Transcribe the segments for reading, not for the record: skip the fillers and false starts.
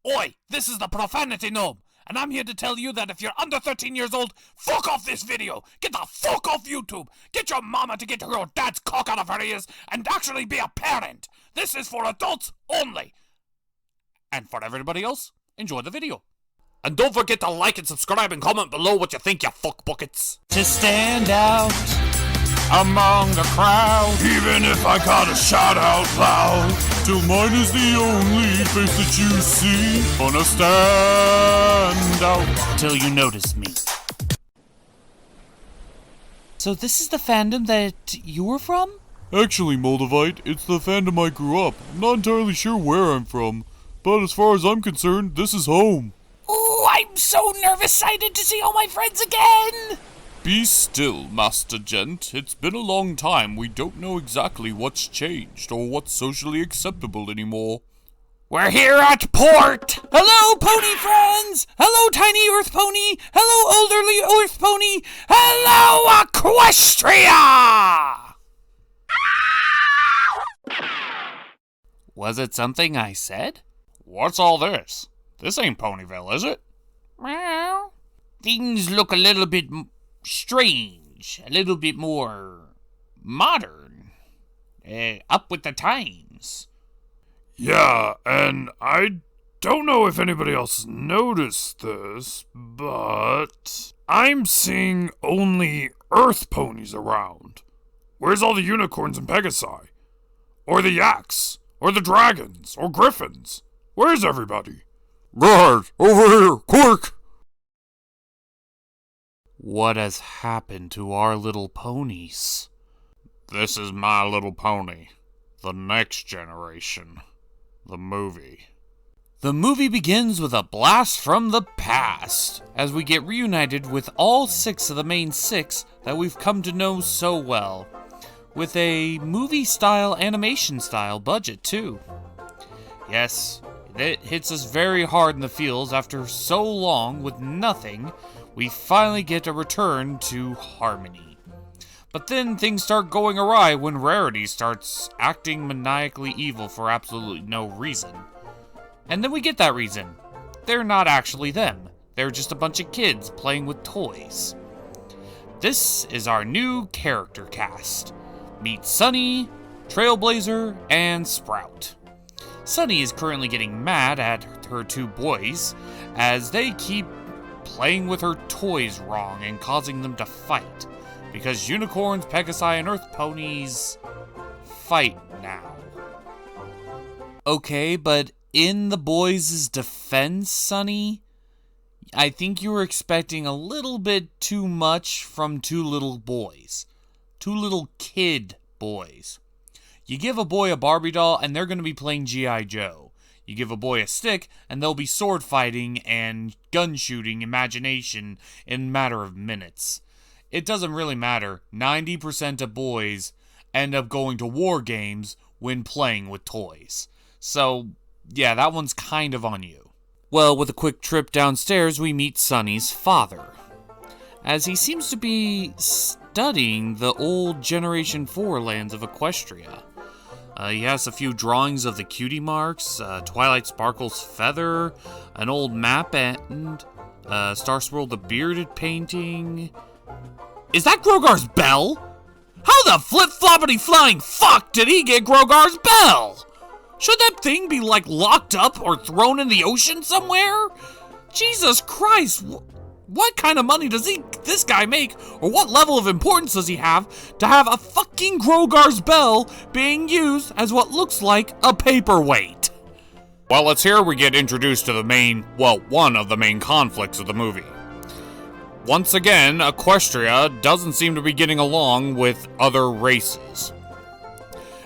Oi, this is the Profanity Gnome, and I'm here to tell you that if you're under 13 years old, fuck off this video! Get the fuck off YouTube! Get your mama to get your dad's cock out of her ears and actually be a parent! This is for adults only! And for everybody else, enjoy the video. And don't forget to like and subscribe and comment below what you think, you fuck buckets. To stand out among the crowd, even if I gotta shout out loud, till mine is the only face that you see. Gonna stand out till you notice me. So this is the fandom that you were from? Actually, Moldavite, it's the fandom I grew up. I'm not entirely sure where I'm from, but as far as I'm concerned, this is home. Oh, I'm so nervous-sighted to see all my friends again! Be still, Master Gent. It's been a long time. We don't know exactly what's changed or what's socially acceptable anymore. We're here at port! Hello, pony friends! Hello, tiny earth pony! Hello, elderly earth pony! Hello, Equestria! Was it something I said? What's all this? This ain't Ponyville, is it? Well, things look a little bit strange, a little bit more modern. Up with the times. Yeah, and I don't know if anybody else noticed this, but I'm seeing only Earth ponies around. Where's all the unicorns and Pegasi? Or the yaks? Or the dragons? Or griffins? Where's everybody? Right, over here, quick! What has happened to our little ponies? This is My Little Pony. The Next Generation. The movie. The movie begins with a blast from the past, as we get reunited with all 6 of the main 6 that we've come to know so well, with a movie-style, animation-style budget, too. Yes, it hits us very hard in the feels. After so long with nothing, we finally get a return to harmony. But then things start going awry when Rarity starts acting maniacally evil for absolutely no reason. And then we get that reason. They're not actually them. They're just a bunch of kids playing with toys. This is our new character cast. Meet Sunny, Trailblazer, and Sprout. Sunny is currently getting mad at her 2 boys as they keep playing with her toys wrong and causing them to fight, because unicorns, Pegasi, and earth ponies fight now. Okay, but in the boys' defense, Sunny, I think you were expecting a little bit too much from 2 little boys. 2 little kid boys. You give a boy a Barbie doll, and they're going to be playing G.I. Joe. You give a boy a stick, and they'll be sword fighting and gun shooting imagination in a matter of minutes. It doesn't really matter. 90% of boys end up going to war games when playing with toys. So, yeah, that one's kind of on you. Well, with a quick trip downstairs, we meet Sunny's father, as he seems to be studying the old Generation 4 lands of Equestria. He has a few drawings of the cutie marks, Twilight Sparkle's feather, an old map, and Star Swirl the bearded painting. Is that Grogar's bell? How the flip-floppity flying fuck did he get Grogar's bell? Should that thing be, like, locked up or thrown in the ocean somewhere? Jesus Christ, what kind of money does this guy make, or what level of importance does he have to have a fucking Grogar's bell being used as what looks like a paperweight? Well, it's here we get introduced to one of the main conflicts of the movie. Once again, Equestria doesn't seem to be getting along with other races,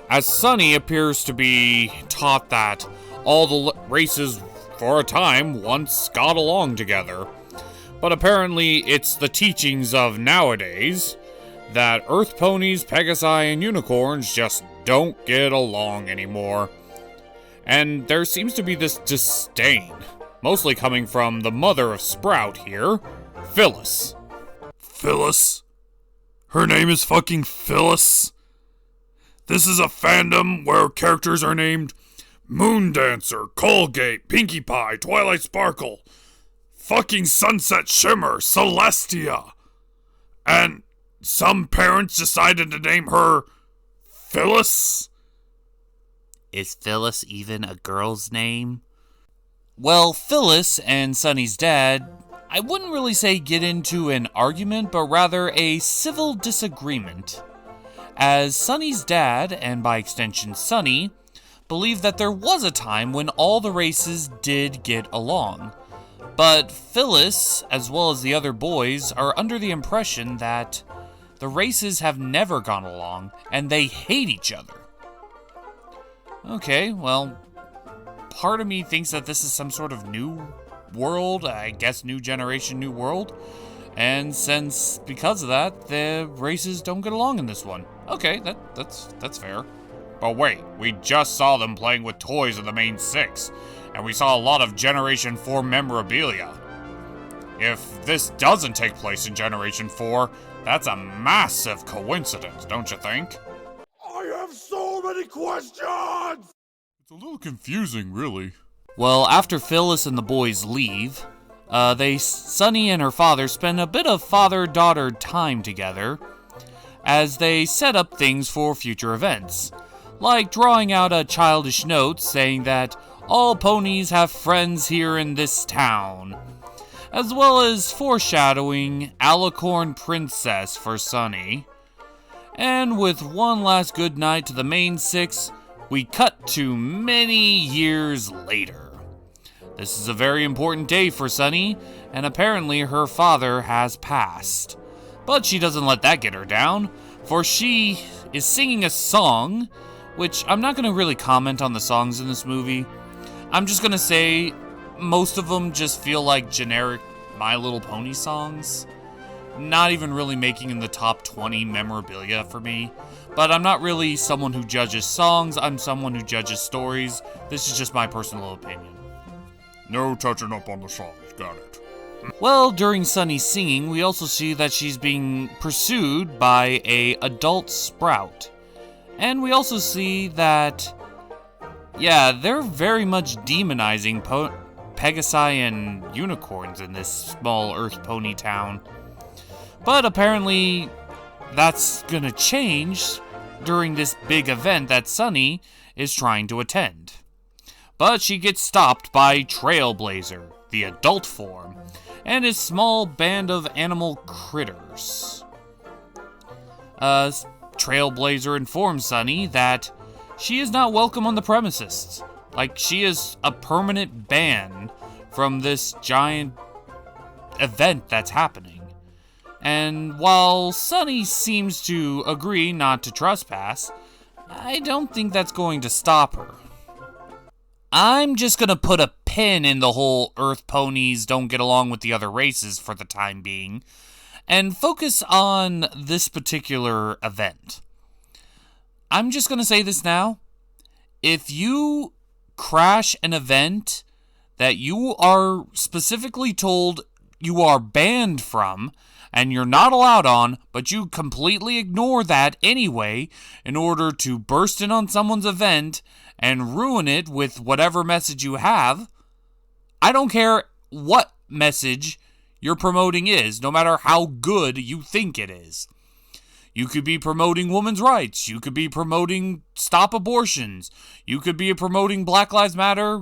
as Sunny appears to be taught that all the races for a time once got along together. But apparently it's the teachings of nowadays that Earth ponies, Pegasi, and unicorns just don't get along anymore. And there seems to be this disdain, mostly coming from the mother of Sprout here, Phyllis. Phyllis? Her name is fucking Phyllis? This is a fandom where characters are named Moon Dancer, Colgate, Pinkie Pie, Twilight Sparkle, fucking Sunset Shimmer, Celestia. And some parents decided to name her Phyllis? Is Phyllis even a girl's name? Well, Phyllis and Sunny's dad, I wouldn't really say get into an argument, but rather a civil disagreement. As Sunny's dad, and by extension Sunny, believed that there was a time when all the races did get along. But Phyllis, as well as the other boys, are under the impression that the races have never gone along, and they hate each other. Okay, well, part of me thinks that this is some sort of new world, I guess new generation, new world. And since, because of that, the races don't get along in this one. Okay, that's fair. But wait, we just saw them playing with toys in the main 6, and we saw a lot of Generation 4 memorabilia. If this doesn't take place in Generation 4, that's a massive coincidence, don't you think? I have so many questions! It's a little confusing, really. Well, after Phyllis and the boys leave, Sunny and her father spend a bit of father-daughter time together as they set up things for future events, like drawing out a childish note saying that all ponies have friends here in this town, as well as foreshadowing Alicorn Princess for Sunny. And with one last good night to the main 6, we cut to many years later. This is a very important day for Sunny, and apparently her father has passed. But she doesn't let that get her down, for she is singing a song, which I'm not going to really comment on the songs in this movie. I'm just going to say most of them just feel like generic My Little Pony songs. Not even really making in the top 20 memorabilia for me. But I'm not really someone who judges songs, I'm someone who judges stories. This is just my personal opinion. No touching up on the songs, got it. Well, during Sunny's singing, we also see that she's being pursued by a adult Sprout. And we also see that, yeah, they're very much demonizing Pegasi and unicorns in this small Earth Pony town. But apparently, that's gonna change during this big event that Sunny is trying to attend. But she gets stopped by Trailblazer, the adult form, and his small band of animal critters. Trailblazer informs Sunny that she is not welcome on the premises. Like, she is a permanent ban from this giant event that's happening. And while Sunny seems to agree not to trespass, I don't think that's going to stop her. I'm just gonna put a pin in the whole Earth ponies don't get along with the other races for the time being, and focus on this particular event. I'm just gonna say this now. If you crash an event that you are specifically told you are banned from, and you're not allowed on, but you completely ignore that anyway in order to burst in on someone's event and ruin it with whatever message you have, I don't care what message you're promoting is, no matter how good you think it is. You could be promoting women's rights. You could be promoting stop abortions. You could be promoting Black Lives Matter,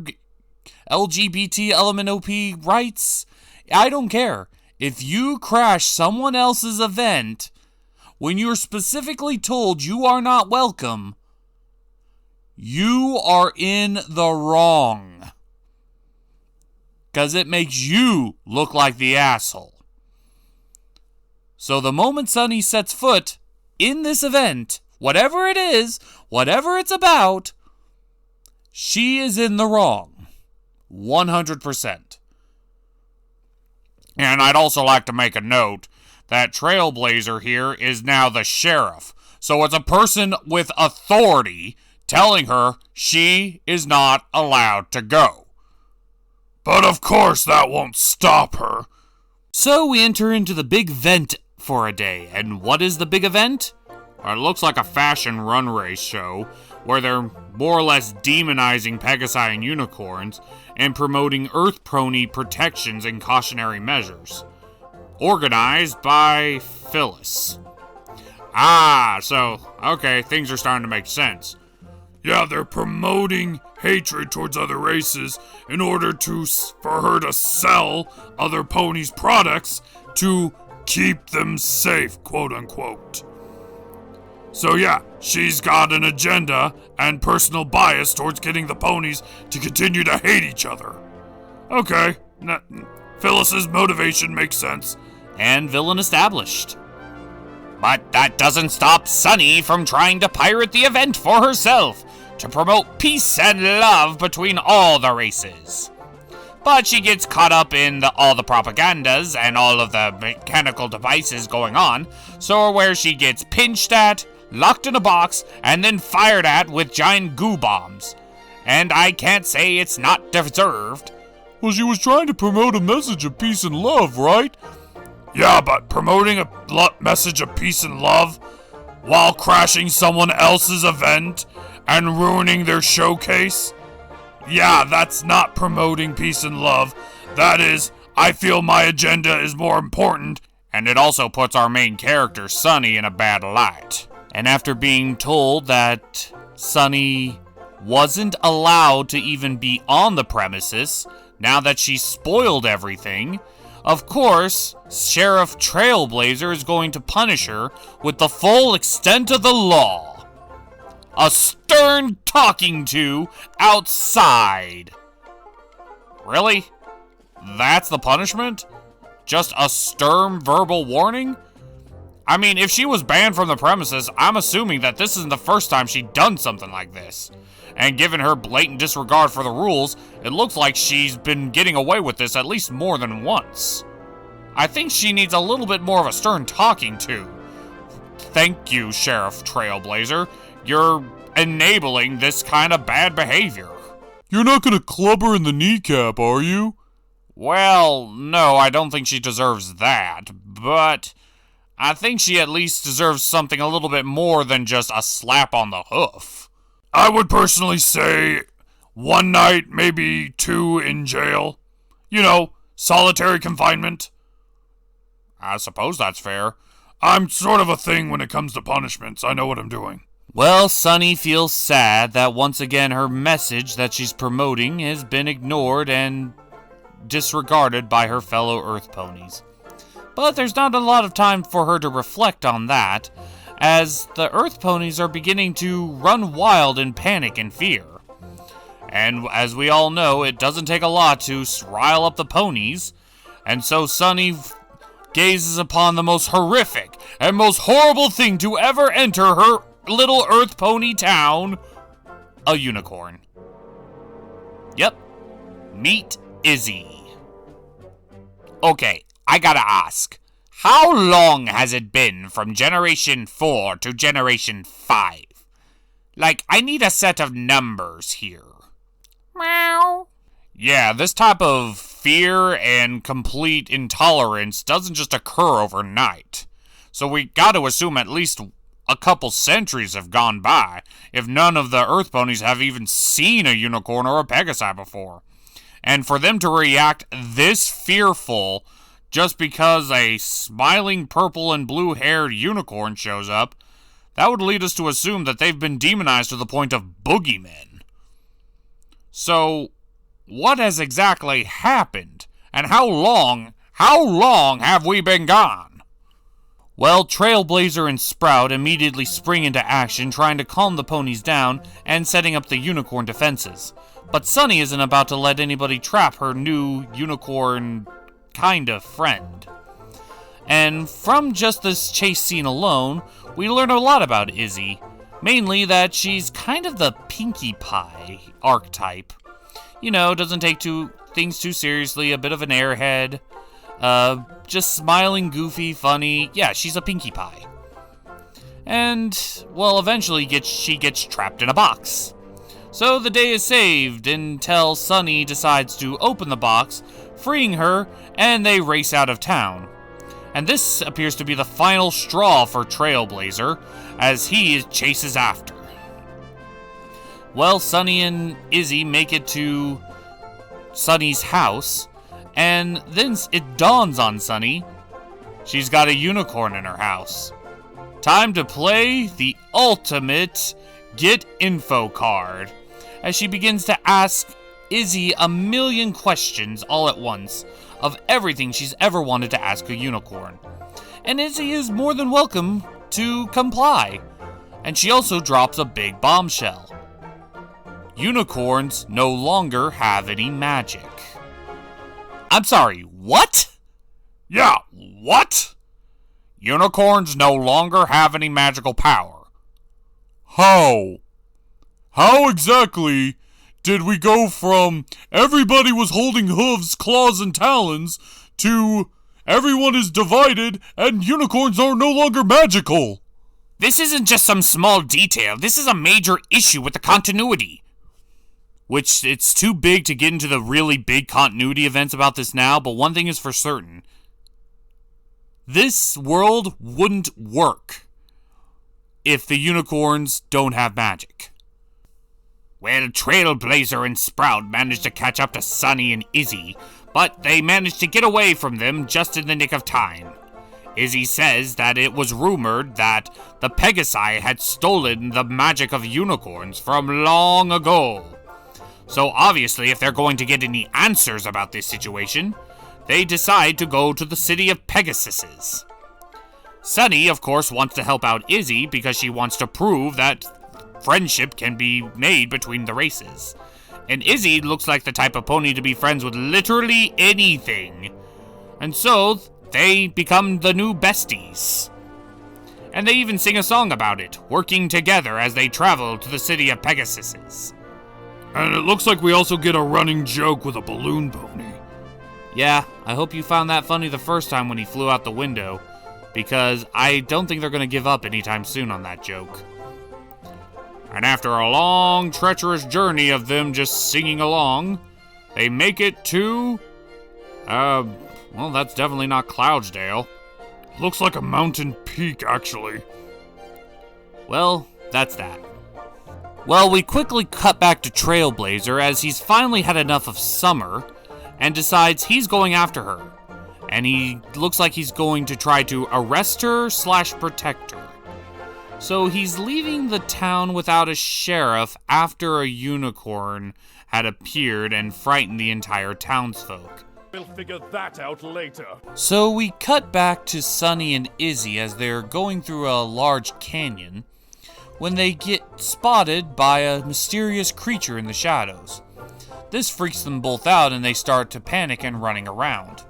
LGBT, LMNOP rights. I don't care. If you crash someone else's event when you're specifically told you are not welcome, you are in the wrong. Because it makes you look like the asshole. So the moment Sunny sets foot in this event, whatever it is, whatever it's about, she is in the wrong. 100%. And I'd also like to make a note that Trailblazer here is now the sheriff. So it's a person with authority telling her she is not allowed to go. But of course that won't stop her. So we enter into the big event for a day. And what is the big event? It looks like a fashion run race show where they're more or less demonizing Pegasi and unicorns and promoting Earth Pony protections and cautionary measures. Organized by Phyllis. Okay, things are starting to make sense. Yeah, they're promoting hatred towards other races in order for her to sell other ponies' products to keep them safe, quote unquote. So yeah, she's got an agenda and personal bias towards getting the ponies to continue to hate each other. Okay, Phyllis's motivation makes sense. And villain established. But that doesn't stop Sunny from trying to pirate the event for herself, to promote peace and love between all the races. But she gets caught up in all the propagandas and all of the mechanical devices going on, so where she gets pinched at, locked in a box, and then fired at with giant goo bombs. And I can't say it's not deserved. Well, she was trying to promote a message of peace and love, right? Yeah, but promoting a message of peace and love while crashing someone else's event and ruining their showcase? Yeah, that's not promoting peace and love. That is, I feel my agenda is more important. And it also puts our main character, Sunny, in a bad light. And after being told that Sunny wasn't allowed to even be on the premises, now that she spoiled everything, of course, Sheriff Trailblazer is going to punish her with the full extent of the law. A stern talking to outside. Really? That's the punishment? Just a stern verbal warning? I mean, if she was banned from the premises, I'm assuming that this isn't the first time she'd done something like this. And given her blatant disregard for the rules, it looks like she's been getting away with this at least more than once. I think she needs a little bit more of a stern talking to. Thank you, Sheriff Trailblazer. You're enabling this kind of bad behavior. You're not gonna club her in the kneecap, are you? Well, no, I don't think she deserves that, but I think she at least deserves something a little bit more than just a slap on the hoof. I would personally say 1 night, maybe 2 in jail. You know, solitary confinement. I suppose that's fair. I'm sort of a thing when it comes to punishments. I know what I'm doing. Well, Sunny feels sad that once again her message that she's promoting has been ignored and disregarded by her fellow Earth ponies. But there's not a lot of time for her to reflect on that, as the Earth ponies are beginning to run wild in panic and fear. And as we all know, it doesn't take a lot to rile up the ponies, and so Sunny gazes upon the most horrific and most horrible thing to ever enter her little Earth pony town, a unicorn. Yep, meet Izzy. Okay, I gotta ask, how long has it been from Generation 4 to Generation 5? Like, I need a set of numbers here. Meow. Yeah, this type of fear and complete intolerance doesn't just occur overnight. So we gotta assume at least a couple centuries have gone by, if none of the Earth ponies have even seen a unicorn or a Pegasi before. And for them to react this fearful just because a smiling purple and blue-haired unicorn shows up, that would lead us to assume that they've been demonized to the point of boogeymen. So, what has exactly happened? And how long have we been gone? Well, Trailblazer and Sprout immediately spring into action, trying to calm the ponies down and setting up the unicorn defenses. But Sunny isn't about to let anybody trap her new unicorn kind of friend. And from just this chase scene alone, we learn a lot about Izzy. Mainly that she's kind of the Pinkie Pie archetype. You know, doesn't take things too seriously, a bit of an airhead. Just smiling, goofy, funny. Yeah, she's a Pinkie Pie. And, well, eventually she gets trapped in a box. So the day is saved until Sunny decides to open the box, freeing her, and they race out of town. And this appears to be the final straw for Trailblazer, as he chases after. Well, Sunny and Izzy make it to Sunny's house, and then it dawns on Sunny she's got a unicorn in her house. Time to play the ultimate get info card, as she begins to ask Izzy a million questions all at once of everything she's ever wanted to ask a unicorn. And Izzy is more than welcome to comply. And she also drops a big bombshell. Unicorns no longer have any magic. I'm sorry, what? Yeah, what? Unicorns no longer have any magical power. How? How exactly did we go from everybody was holding hooves, claws, and talons to everyone is divided and unicorns are no longer magical? This isn't just some small detail. This is a major issue with the continuity. Which, it's too big to get into the really big continuity events about this now, but one thing is for certain. This world wouldn't work if the unicorns don't have magic. Well, Trailblazer and Sprout managed to catch up to Sunny and Izzy, but they managed to get away from them just in the nick of time. Izzy says that it was rumored that the Pegasi had stolen the magic of unicorns from long ago. So obviously, if they're going to get any answers about this situation, they decide to go to the city of Pegasuses. Sunny, of course, wants to help out Izzy because she wants to prove that friendship can be made between the races. And Izzy looks like the type of pony to be friends with literally anything. And so, they become the new besties. And they even sing a song about it, working together as they travel to the city of Pegasuses. And it looks like we also get a running joke with a balloon pony. Yeah, I hope you found that funny the first time when he flew out the window, because I don't think they're going to give up anytime soon on that joke. And after a long, treacherous journey of them just singing along, they make it to... well, that's definitely not Cloudsdale. Looks like a mountain peak, actually. Well, that's that. Well, we quickly cut back to Trailblazer as he's finally had enough of Summer and decides he's going after her. And he looks like he's going to try to arrest her / protect her. So he's leaving the town without a sheriff after a unicorn had appeared and frightened the entire townsfolk. We'll figure that out later. So we cut back to Sunny and Izzy as they're going through a large canyon when they get spotted by a mysterious creature in the shadows. This freaks them both out and they start to panic and running around,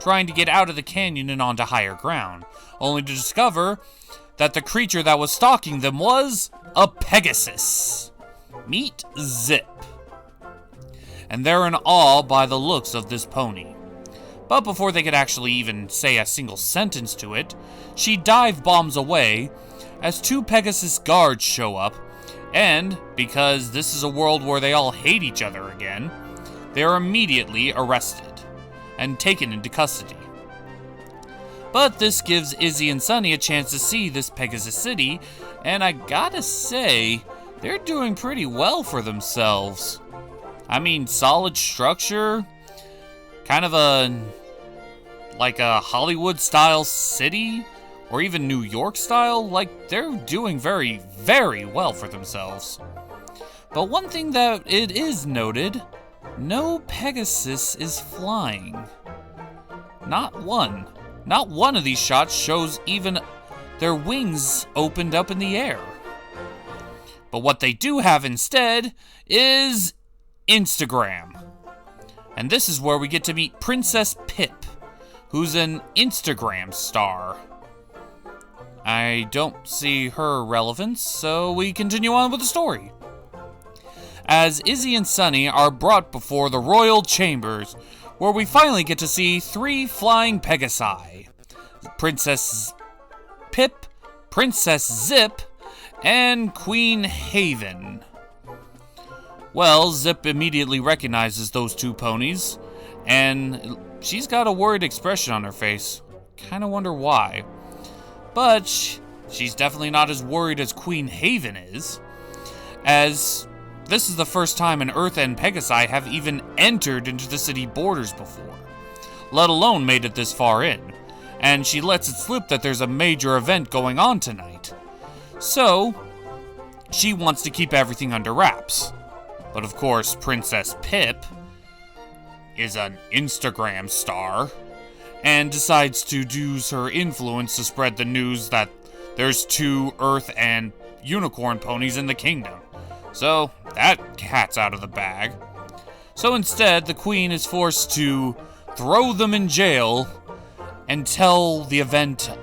trying to get out of the canyon and onto higher ground, only to discover that the creature that was stalking them was a Pegasus. Meet Zip. And they're in awe by the looks of this pony. But before they could actually even say a single sentence to it, she dive bombs away as 2 Pegasus guards show up, and because this is a world where they all hate each other again, they're immediately arrested and taken into custody. But this gives Izzy and Sunny a chance to see this Pegasus City, and I gotta say, they're doing pretty well for themselves. I mean, solid structure, kind of like a Hollywood-style city, or even New York style, like they're doing very, very well for themselves. But one thing that it is noted, no Pegasus is flying. Not one. Not one of these shots shows even their wings opened up in the air. But what they do have instead is Instagram. And this is where we get to meet Princess Pip, who's an Instagram star. I don't see her relevance, so we continue on with the story. As Izzy and Sunny are brought before the royal chambers, where we finally get to see 3 flying Pegasi. Princess Pip, Princess Zip, and Queen Haven. Well, Zip immediately recognizes those 2 ponies, and she's got a worried expression on her face. Kinda wonder why. But she's definitely not as worried as Queen Haven is, as this is the first time an Earth and Pegasi have even entered into the city borders before, let alone made it this far in, and she lets it slip that there's a major event going on tonight. So, she wants to keep everything under wraps. But of course, Princess Pip is an Instagram star and decides to use her influence to spread the news that there's 2 Earth and unicorn ponies in the kingdom. So, that cat's out of the bag. So instead, the queen is forced to throw them in jail until the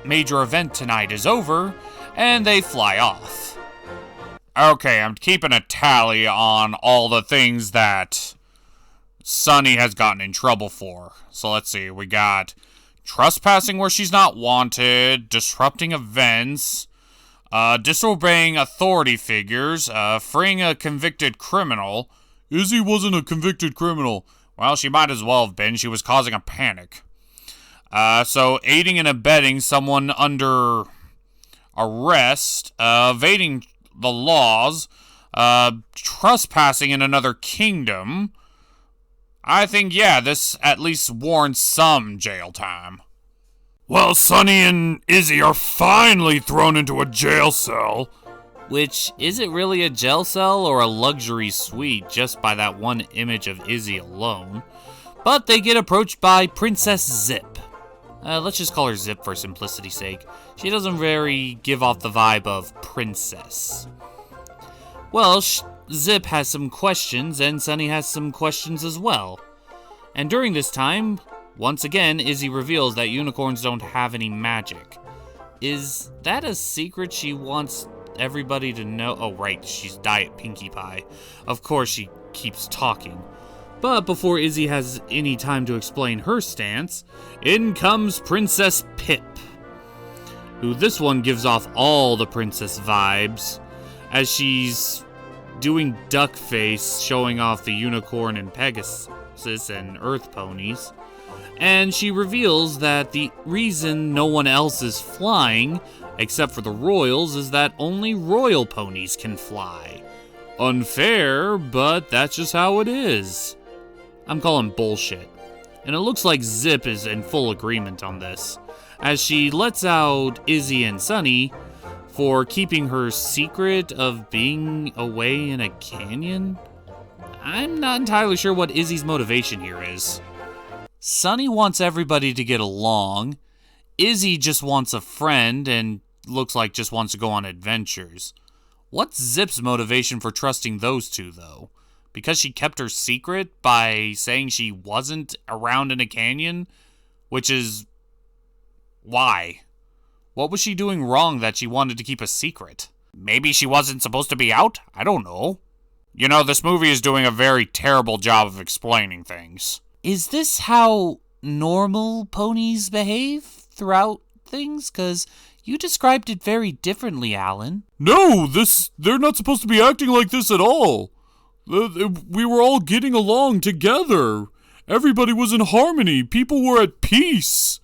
major event tonight is over, and they fly off. Okay, I'm keeping a tally on all the things that Sunny has gotten in trouble for. So let's see, we got trespassing where she's not wanted, disrupting events, disobeying authority figures, freeing a convicted criminal. Izzy wasn't a convicted criminal. Well, she might as well have been. She was causing a panic. So aiding and abetting someone under arrest, evading the laws, trespassing in another kingdom. I think, yeah, this at least warrants some jail time. Well, Sunny and Izzy are finally thrown into a jail cell. Which, is it really a jail cell or a luxury suite just by that one image of Izzy alone? But they get approached by Princess Zip. Let's just call her Zip for simplicity's sake. She doesn't very give off the vibe of princess. Well, Zip has some questions, and Sunny has some questions as well. And during this time, once again, Izzy reveals that unicorns don't have any magic. Is that a secret she wants everybody to know? Oh, right, she's Diet Pinkie Pie. Of course she keeps talking. But before Izzy has any time to explain her stance, in comes Princess Pip, who this one gives off all the princess vibes, as she's doing duck face, showing off the unicorn and Pegasus and Earth ponies. And she reveals that the reason no one else is flying, except for the royals, is that only royal ponies can fly. Unfair, but that's just how it is. I'm calling bullshit. And it looks like Zip is in full agreement on this, as she lets out Izzy and Sunny for keeping her secret of being away in a canyon. I'm not entirely sure what Izzy's motivation here is. Sunny wants everybody to get along. Izzy just wants a friend and looks like just wants to go on adventures. What's Zip's motivation for trusting those two, though? Because she kept her secret by saying she wasn't around in a canyon? Which is... why? What was she doing wrong that she wanted to keep a secret? Maybe she wasn't supposed to be out? I don't know. You know, this movie is doing a very terrible job of explaining things. Is this how normal ponies behave throughout things? 'Cause you described it very differently, Alan. No, they're not supposed to be acting like this at all. We were all getting along together. Everybody was in harmony. People were at peace.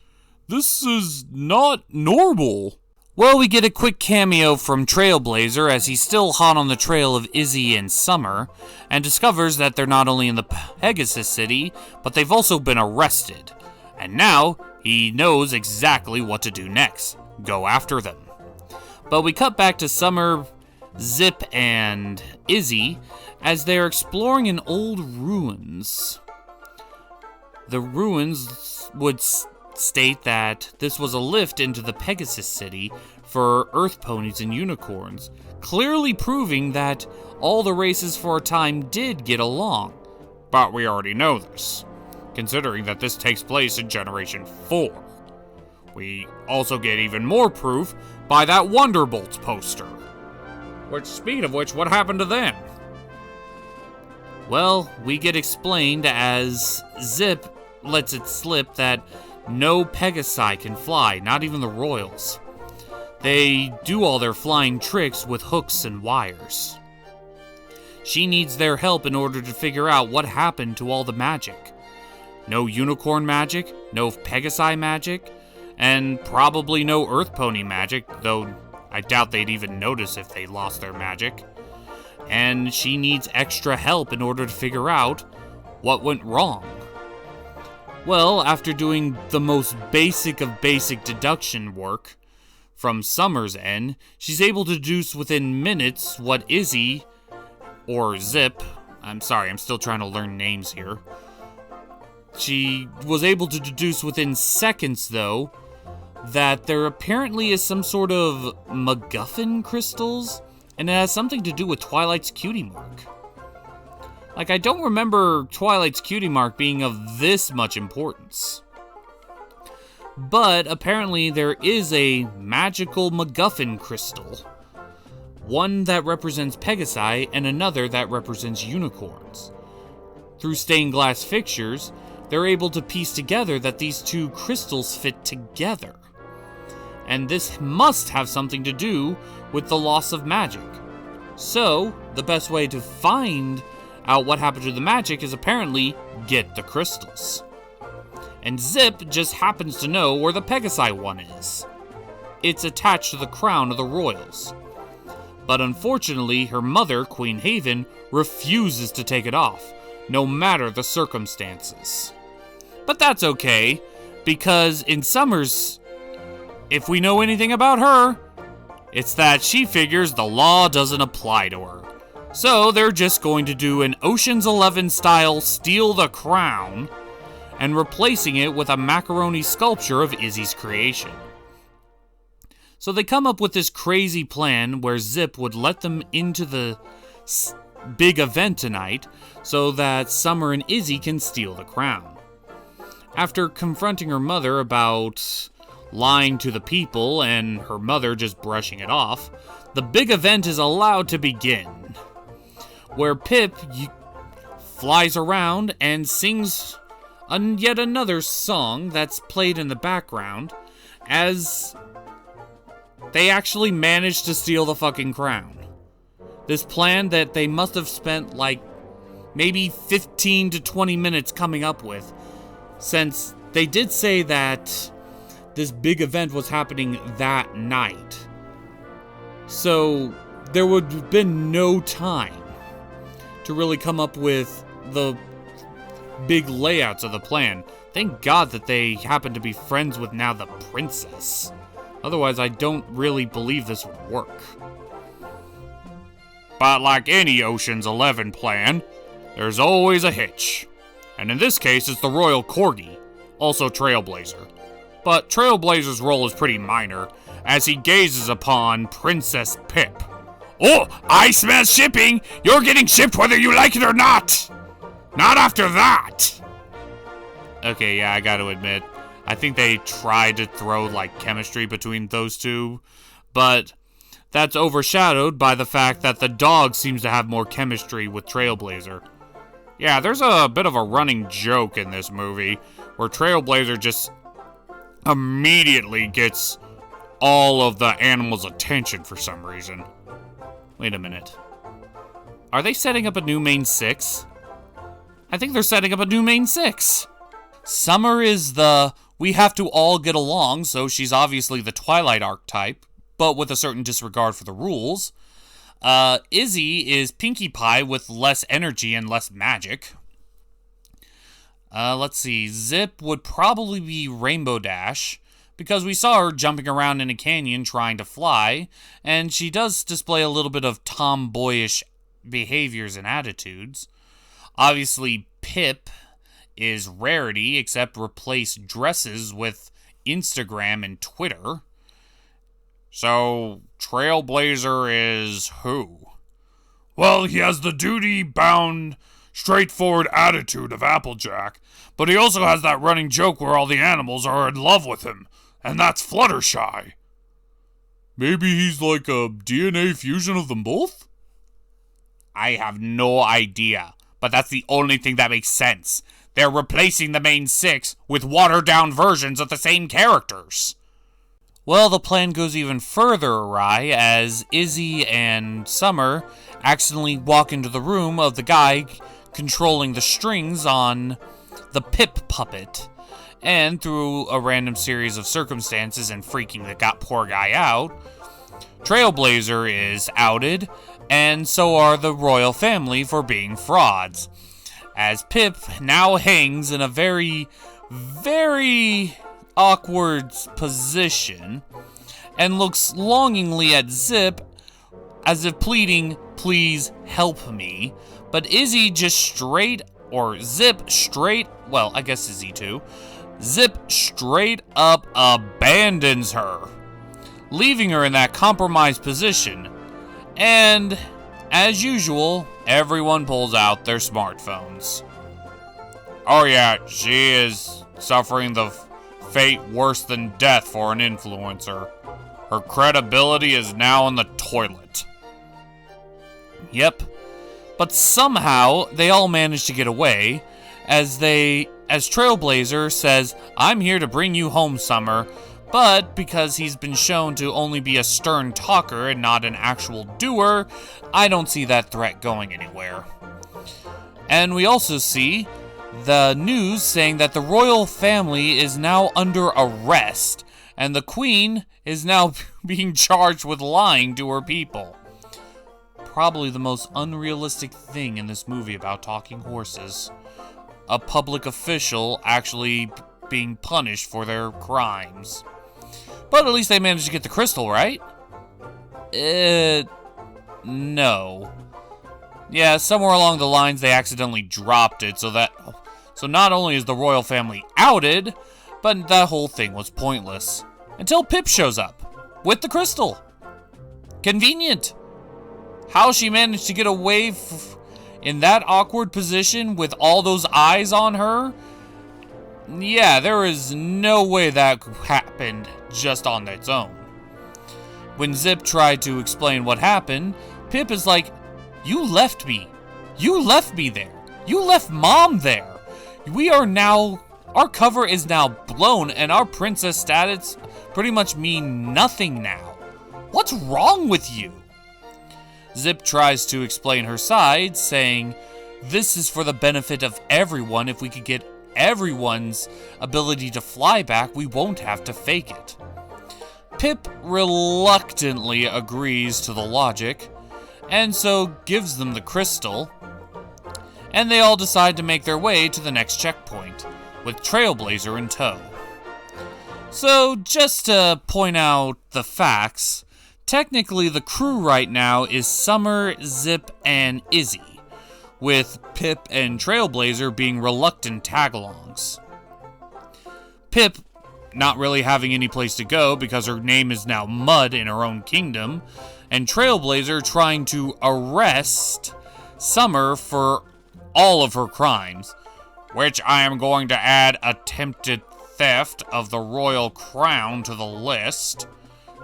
This is not normal. Well, we get a quick cameo from Trailblazer as he's still hot on the trail of Izzy and Summer, and discovers that they're not only in the Pegasus City, but they've also been arrested. And now, he knows exactly what to do next. Go after them. But we cut back to Summer, Zip, and Izzy as they're exploring in old ruins. The ruins would state that this was a lift into the Pegasus City for Earth ponies and unicorns, clearly proving that all the races for a time did get along. But we already know this, considering that this takes place in Generation 4. We also get even more proof by that Wonderbolts poster. Which, speed of which, what happened to them? Well, we get explained as Zip lets it slip that no Pegasi can fly, not even the royals. They do all their flying tricks with hooks and wires. She needs their help in order to figure out what happened to all the magic. No unicorn magic, no Pegasi magic, and probably no Earth Pony magic, though I doubt they'd even notice if they lost their magic. and she needs extra help in order to figure out what went wrong. Well, after doing the most basic of basic deduction work from Summer's end, she's able to deduce within minutes what Izzy, or Zip, I'm sorry, I'm still trying to learn names here. She was able to deduce within seconds, though, that there apparently is some sort of MacGuffin crystals, and it has something to do with Twilight's cutie mark. Like, I don't remember Twilight's cutie mark being of this much importance. But apparently there is a magical MacGuffin crystal. One that represents Pegasi and another that represents unicorns. Through stained glass fixtures, they're able to piece together that these two crystals fit together. And this must have something to do with the loss of magic. So, the best way to find out what happened to the magic is apparently get the crystals. And Zip just happens to know where the Pegasi one is. It's attached to the crown of the royals. But unfortunately, her mother, Queen Haven, refuses to take it off, no matter the circumstances. But that's okay, because in Summers, if we know anything about her, it's that she figures the law doesn't apply to her. So they're just going to do an Ocean's 11 style steal the crown and replacing it with a macaroni sculpture of Izzy's creation. So they come up with this crazy plan where Zip would let them into the big event tonight so that Summer and Izzy can steal the crown. After confronting her mother about lying to the people and her mother just brushing it off, the big event is allowed to begin, where Pip flies around and sings yet another song that's played in the background as they actually manage to steal the fucking crown. This plan that they must have spent like maybe 15 to 20 minutes coming up with, since they did say that this big event was happening that night. So there would have been no time to really come up with the big layouts of the plan. Thank God that they happen to be friends with now the princess. Otherwise, I don't really believe this would work. But like any Ocean's 11 plan, there's always a hitch. And in this case, it's the Royal Corgi, also Trailblazer. But Trailblazer's role is pretty minor, as he gazes upon Princess Pip. Oh, I smell shipping! You're getting shipped whether you like it or not! Not after that! Okay, yeah, I gotta admit, I think they tried to throw, like, chemistry between those two, but that's overshadowed by the fact that the dog seems to have more chemistry with Trailblazer. Yeah, there's a bit of a running joke in this movie, where Trailblazer just immediately gets all of the animals' attention for some reason. Wait a minute. Are they setting up a new main 6? I think they're setting up a new main 6. Summer is the we have to all get along, so she's obviously the Twilight archetype, but with a certain disregard for the rules. Izzy is Pinkie Pie with less energy and less magic. Let's see. Zip would probably be Rainbow Dash, because we saw her jumping around in a canyon trying to fly, and she does display a little bit of tomboyish behaviors and attitudes. Obviously, Pip is Rarity, except replace dresses with Instagram and Twitter. So, Trailblazer is who? Well, he has the duty-bound, straightforward attitude of Applejack, but he also has that running joke where all the animals are in love with him, and that's Fluttershy. Maybe he's like a DNA fusion of them both? I have no idea, but that's the only thing that makes sense. They're replacing the main 6 with watered-down versions of the same characters. Well, the plan goes even further awry as Izzy and Summer accidentally walk into the room of the guy controlling the strings on the Pip puppet. And through a random series of circumstances and freaking the poor guy out, Trailblazer is outed, and so are the royal family for being frauds, as Pip now hangs in a very, very awkward position and looks longingly at Zip as if pleading, "Please help me." But Izzy just Zip straight up abandons her, leaving her in that compromised position. And, as usual, everyone pulls out their smartphones. Oh yeah, she is suffering the fate worse than death for an influencer. Her credibility is now in the toilet. Yep. But somehow, they all manage to get away, as Trailblazer says, "I'm here to bring you home, Summer," but because he's been shown to only be a stern talker and not an actual doer, I don't see that threat going anywhere. And we also see the news saying that the royal family is now under arrest, and the Queen is now being charged with lying to her people. Probably the most unrealistic thing in this movie about talking horses. A public official actually being punished for their crimes. But at least they managed to get the crystal, right? No. Yeah, somewhere along the lines they accidentally dropped it, so not only is the royal family outed, but that whole thing was pointless. Until Pip shows up with the crystal. Convenient. How she managed to get away in that awkward position with all those eyes on her? Yeah, there is no way that happened just on its own. When Zip tried to explain what happened, Pip is like, "You left me. You left me there. You left Mom there. Our cover is now blown and our princess status pretty much mean nothing now. What's wrong with you?" Zip tries to explain her side, saying, "This is for the benefit of everyone. If we could get everyone's ability to fly back, we won't have to fake it." Pip reluctantly agrees to the logic, and so gives them the crystal, and they all decide to make their way to the next checkpoint, with Trailblazer in tow. So, just to point out the facts, technically the crew right now is Summer, Zip, and Izzy, with Pip and Trailblazer being reluctant tag-alongs. Pip not really having any place to go because her name is now Mud in her own kingdom, and Trailblazer trying to arrest Summer for all of her crimes, which I am going to add attempted theft of the royal crown to the list.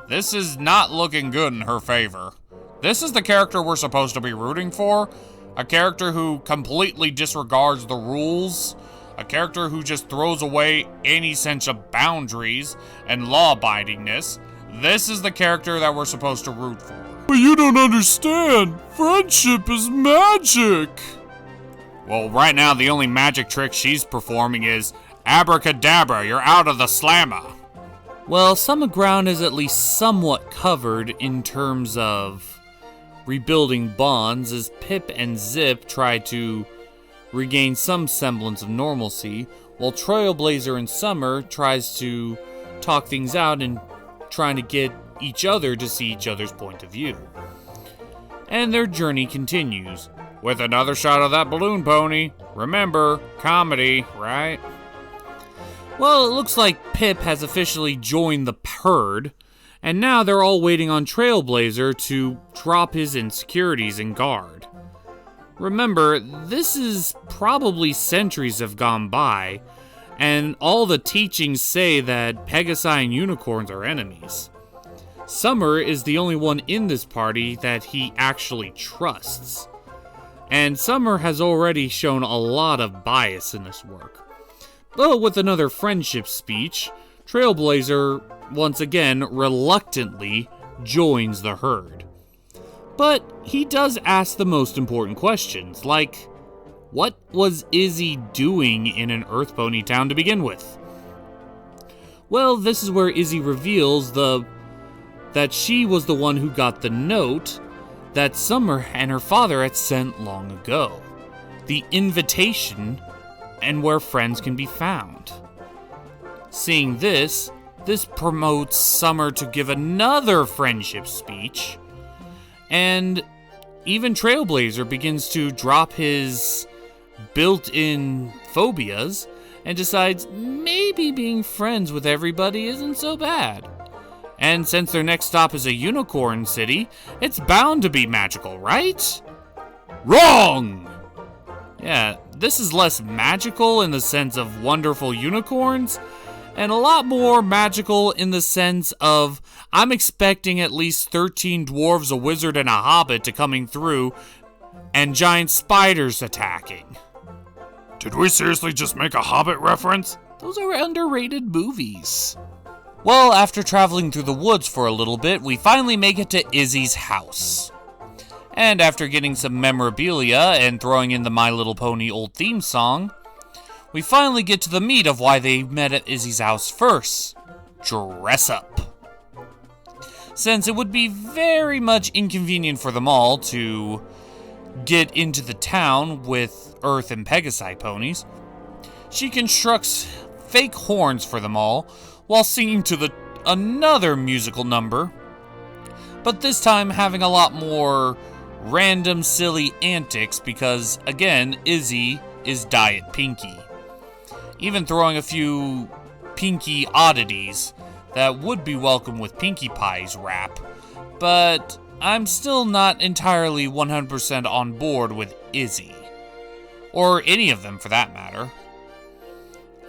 This is not looking good in her favor. This is the character we're supposed to be rooting for. A character who completely disregards the rules. A character who just throws away any sense of boundaries and law-abidingness. This is the character that we're supposed to root for. But you don't understand. Friendship is magic. Well, right now the only magic trick she's performing is abracadabra, you're out of the slammer. Well, some ground is at least somewhat covered in terms of rebuilding bonds, as Pip and Zip try to regain some semblance of normalcy, while Trailblazer and Summer tries to talk things out and trying to get each other to see each other's point of view. And their journey continues. With another shot of that balloon pony. Remember, comedy, right? Well, it looks like Pip has officially joined the herd, and now they're all waiting on Trailblazer to drop his insecurities and guard. Remember, this is probably centuries have gone by, and all the teachings say that Pegasi and unicorns are enemies. Summer is the only one in this party that he actually trusts. And Summer has already shown a lot of bias in this work. But with another friendship speech, Trailblazer, once again, reluctantly joins the herd. But he does ask the most important questions, like, what was Izzy doing in an Earth Pony town to begin with? Well, this is where Izzy reveals that she was the one who got the note, that Summer and her father had sent long ago. The invitation and where friends can be found. Seeing this promotes Summer to give another friendship speech, and even Trailblazer begins to drop his built-in phobias and decides maybe being friends with everybody isn't so bad. And since their next stop is a unicorn city, it's bound to be magical, right? Wrong! Yeah, this is less magical in the sense of wonderful unicorns, and a lot more magical in the sense of I'm expecting at least 13 dwarves, a wizard, and a hobbit to coming through, and giant spiders attacking. Did we seriously just make a Hobbit reference? Those are underrated movies. Well, after traveling through the woods for a little bit, we finally make it to Izzy's house. And after getting some memorabilia and throwing in the My Little Pony old theme song, we finally get to the meat of why they met at Izzy's house first. Dress up. Since it would be very much inconvenient for them all to get into the town with Earth and Pegasi ponies, she constructs fake horns for them all while singing to another musical number, but this time having a lot more random silly antics because, again, Izzy is Diet Pinky. Even throwing a few Pinky oddities that would be welcome with Pinkie Pie's rap, but I'm still not entirely 100% on board with Izzy. Or any of them for that matter.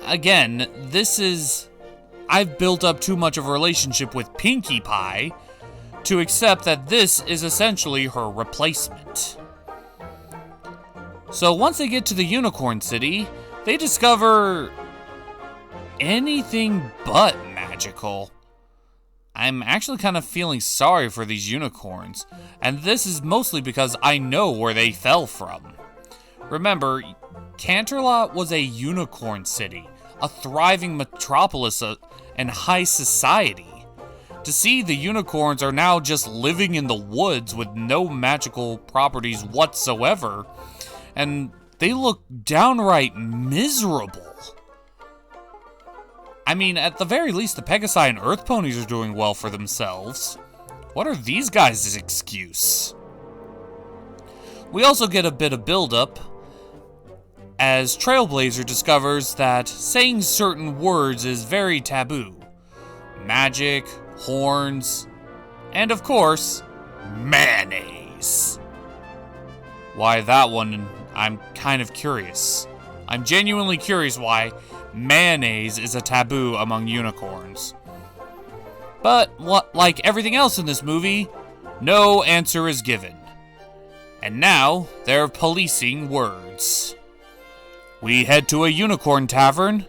Again, I've built up too much of a relationship with Pinkie Pie to accept that this is essentially her replacement. So once they get to the Unicorn City, they discover anything but magical. I'm actually kind of feeling sorry for these unicorns, and this is mostly because I know where they fell from. Remember, Canterlot was a unicorn city, a thriving metropolis and high society. To see the unicorns are now just living in the woods with no magical properties whatsoever, and they look downright miserable. I mean, at the very least, the Pegasi and Earth ponies are doing well for themselves. What are these guys' excuse? We also get a bit of build-up as Trailblazer discovers that saying certain words is very taboo. Magic, horns, and of course, mayonnaise. Why that one, I'm kind of curious. I'm genuinely curious why mayonnaise is a taboo among unicorns. But, like everything else in this movie, no answer is given. And now, they're policing words. We head to a unicorn tavern,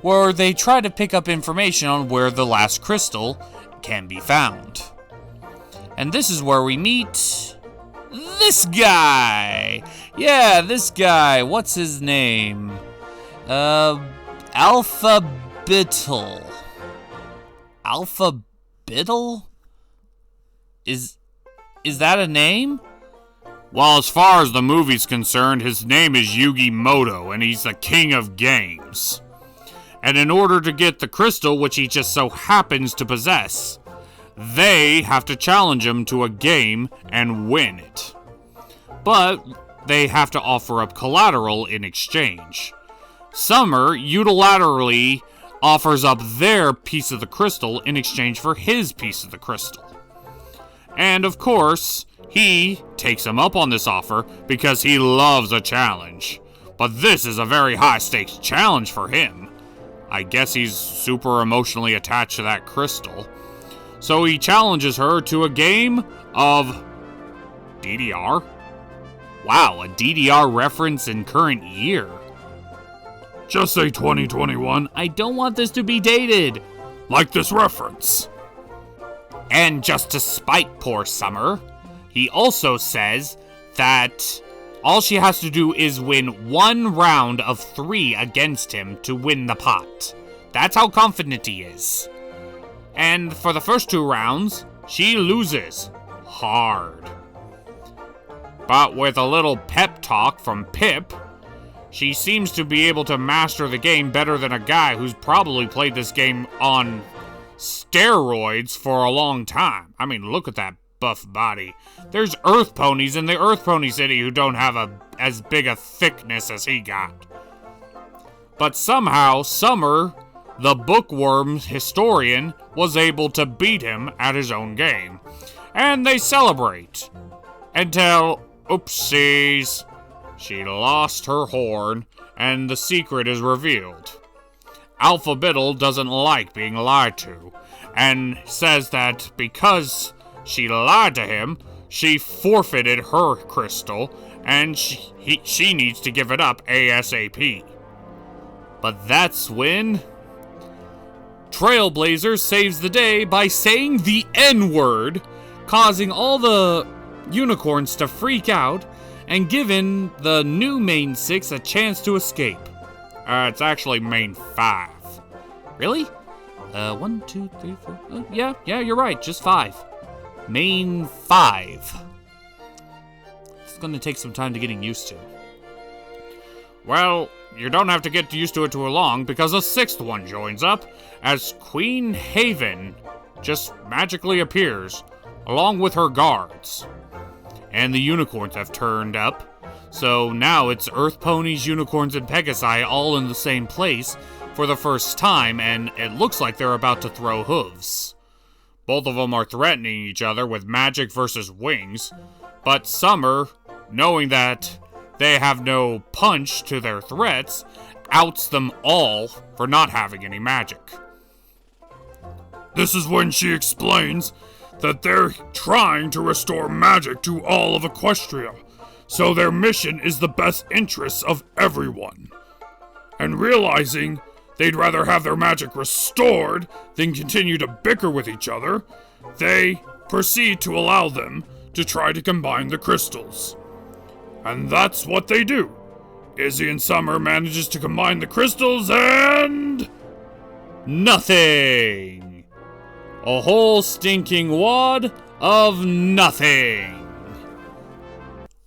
where they try to pick up information on where the last crystal can be found. And this is where we meet this guy. Yeah, this guy. What's his name? Alphabittle. Alphabittle? Is that a name? Well, as far as the movie's concerned, his name is Yugi Moto, and he's the king of games. And in order to get the crystal, which he just so happens to possess, they have to challenge him to a game and win it. But they have to offer up collateral in exchange. Summer unilaterally offers up their piece of the crystal in exchange for his piece of the crystal. And of course, he takes him up on this offer because he loves a challenge. But this is a very high-stakes challenge for him. I guess he's super emotionally attached to that crystal. So he challenges her to a game of DDR? Wow, a DDR reference in current year. Just say 2021. I don't want this to be dated. Like this reference. And just to spite poor Summer, he also says that all she has to do is win 1 round of 3 against him to win the pot. That's how confident he is. And for the first 2 rounds, she loses. Hard. But with a little pep talk from Pip, she seems to be able to master the game better than a guy who's probably played this game on steroids for a long time. I mean, look at that buff body. There's Earth ponies in the Earth Pony City who don't have as big a thickness as he got. But somehow, Summer, the bookworm historian, was able to beat him at his own game. And they celebrate. Until, oopsies, she lost her horn, and the secret is revealed. Alpha Biddle doesn't like being lied to, and says that because she lied to him, she forfeited her crystal, and she needs to give it up ASAP. But that's when Trailblazer saves the day by saying the N-word, causing all the unicorns to freak out and giving the new Main 6 a chance to escape. It's actually Main 5. Really? 1, 2, 3, 4. Yeah, you're right, just 5. Main 5. It's gonna take some time to getting used to. Well, you don't have to get used to it too long, because a 6th one joins up as Queen Haven just magically appears, along with her guards. And the unicorns have turned up, so now it's Earth Ponies, Unicorns, and Pegasi all in the same place for the first time, and it looks like they're about to throw hooves. Both of them are threatening each other with magic versus wings, but Summer, knowing that they have no punch to their threats, outs them all for not having any magic. This is when she explains that they're trying to restore magic to all of Equestria, so their mission is the best interests of everyone. And realizing they'd rather have their magic restored than continue to bicker with each other, they proceed to allow them to try to combine the crystals. And that's what they do. Izzy and Summer manages to combine the crystals and... nothing! A whole stinking wad of nothing!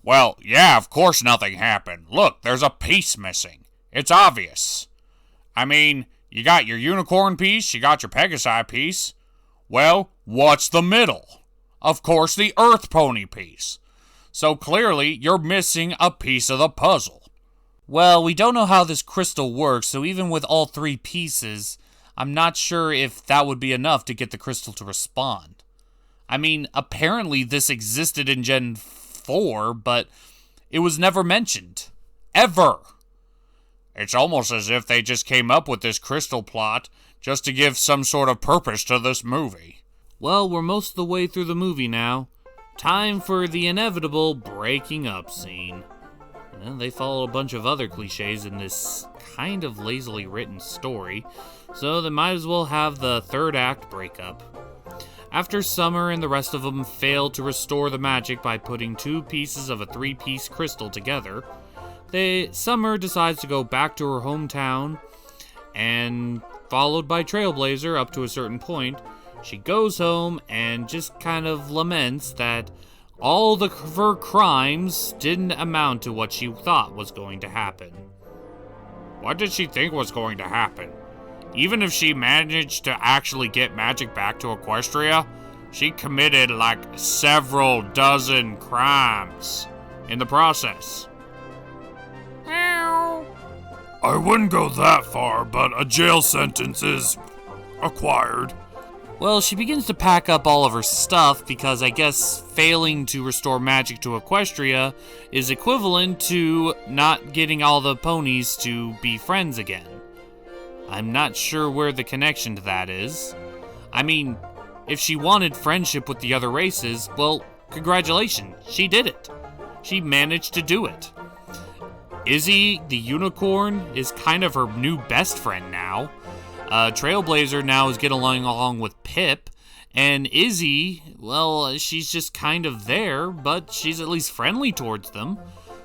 Well, yeah, of course nothing happened. Look, there's a piece missing. It's obvious. I mean, you got your unicorn piece, you got your Pegasi piece. Well, what's the middle? Of course, the Earth Pony piece. So clearly, you're missing a piece of the puzzle. Well, we don't know how this crystal works, so even with all 3 pieces, I'm not sure if that would be enough to get the crystal to respond. I mean, apparently this existed in Gen 4, but it was never mentioned. Ever. It's almost as if they just came up with this crystal plot just to give some sort of purpose to this movie. Well, we're most of the way through the movie now. Time for the inevitable breaking up scene. And they follow a bunch of other cliches in this kind of lazily written story, so they might as well have the 3rd act breakup. After Summer and the rest of them fail to restore the magic by putting 2 pieces of a 3-piece crystal together, Summer decides to go back to her hometown, and followed by Trailblazer up to a certain point, she goes home and just kind of laments that all of her crimes didn't amount to what she thought was going to happen. What did she think was going to happen? Even if she managed to actually get magic back to Equestria, she committed like several dozen crimes in the process. I wouldn't go that far, but a jail sentence is acquired. Well, she begins to pack up all of her stuff because I guess failing to restore magic to Equestria is equivalent to not getting all the ponies to be friends again. I'm not sure where the connection to that is. I mean, if she wanted friendship with the other races, well, congratulations, she did it. She managed to do it. Izzy, the unicorn, is kind of her new best friend now. Trailblazer now is getting along with Pip, and Izzy, well, she's just kind of there, but she's at least friendly towards them.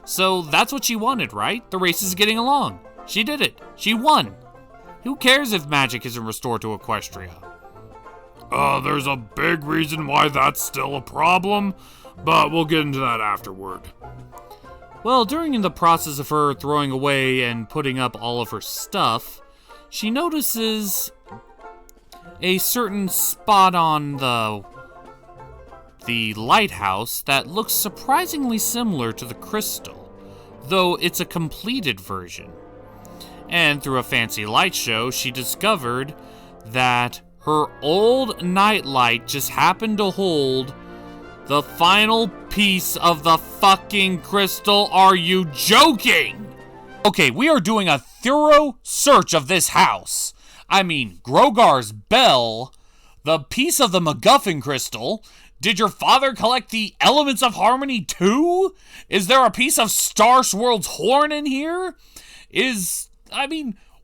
So that's what she wanted, right? The race is getting along. She did it. She won. Who cares if magic isn't restored to Equestria? There's a big reason why that's still a problem, but we'll get into that afterward. Well, during the process of her throwing away and putting up all of her stuff, she notices a certain spot on the lighthouse that looks surprisingly similar to the crystal, though it's a completed version. And through a fancy light show, she discovered that her old nightlight just happened to hold the final piece of the fucking crystal. Are you joking? Okay, we are doing a thorough search of this house. I mean, Grogar's bell, the piece of the MacGuffin crystal. Did your father collect the elements of harmony too? Is there a piece of Star Swirl's horn in here?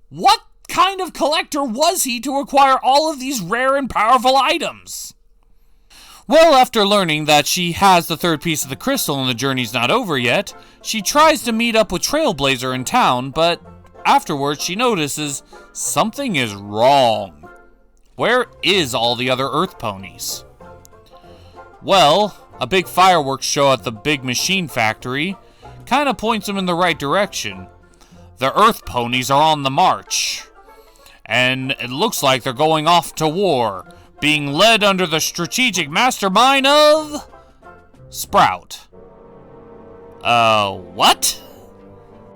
What kind of collector was he to acquire all of these rare and powerful items? Well, after learning that she has the third piece of the crystal and the journey's not over yet, she tries to meet up with Trailblazer in town, but afterwards she notices something is wrong. Where is all the other Earth ponies? Well, a big fireworks show at the big machine factory kind of points them in the right direction. The Earth ponies are on the march, and it looks like they're going off to war, being led under the strategic mastermind of Sprout. What?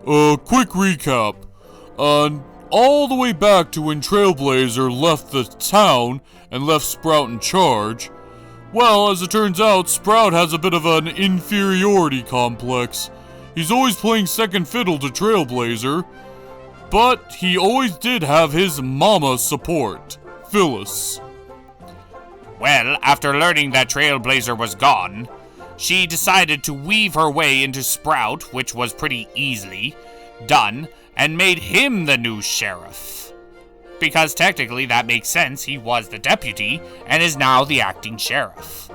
Quick recap. All the way back to when Trailblazer left the town and left Sprout in charge, well, as it turns out, Sprout has a bit of an inferiority complex. He's always playing second fiddle to Trailblazer, but he always did have his mama's support, Phyllis. Well, after learning that Trailblazer was gone, she decided to weave her way into Sprout, which was pretty easily done, and made him the new sheriff. Because technically that makes sense, he was the deputy and is now the acting sheriff.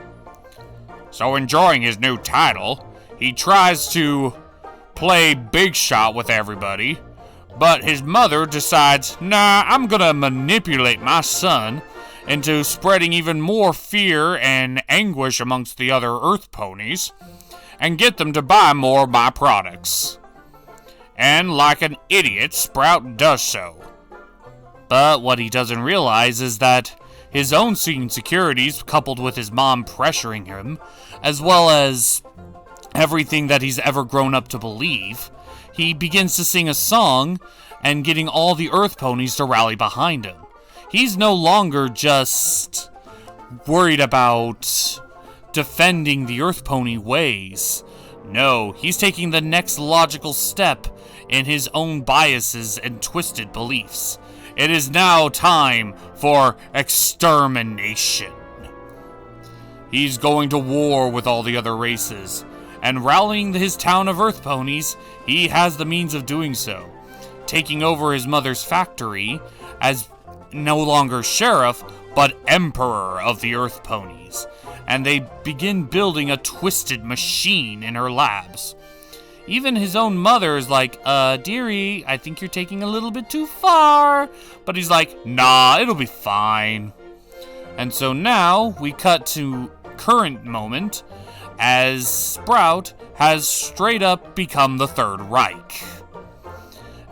So enjoying his new title, he tries to play big shot with everybody, but his mother decides, nah, I'm gonna manipulate my son into spreading even more fear and anguish amongst the other Earth ponies and get them to buy more of my products. And like an idiot, Sprout does so. But what he doesn't realize is that his own insecurities, coupled with his mom pressuring him, as well as everything that he's ever grown up to believe, he begins to sing a song and getting all the Earth ponies to rally behind him. He's no longer just worried about defending the Earth pony ways. No, he's taking the next logical step in his own biases and twisted beliefs. It is now time for extermination. He's going to war with all the other races, and rallying his town of Earth ponies, he has the means of doing so, taking over his mother's factory as no longer sheriff, but emperor of the Earth ponies, and they begin building a twisted machine in her labs. Even his own mother is like, dearie, I think you're taking a little bit too far. But he's like, nah, it'll be fine. And so now we cut to current moment as Sprout has straight up become the Third Reich.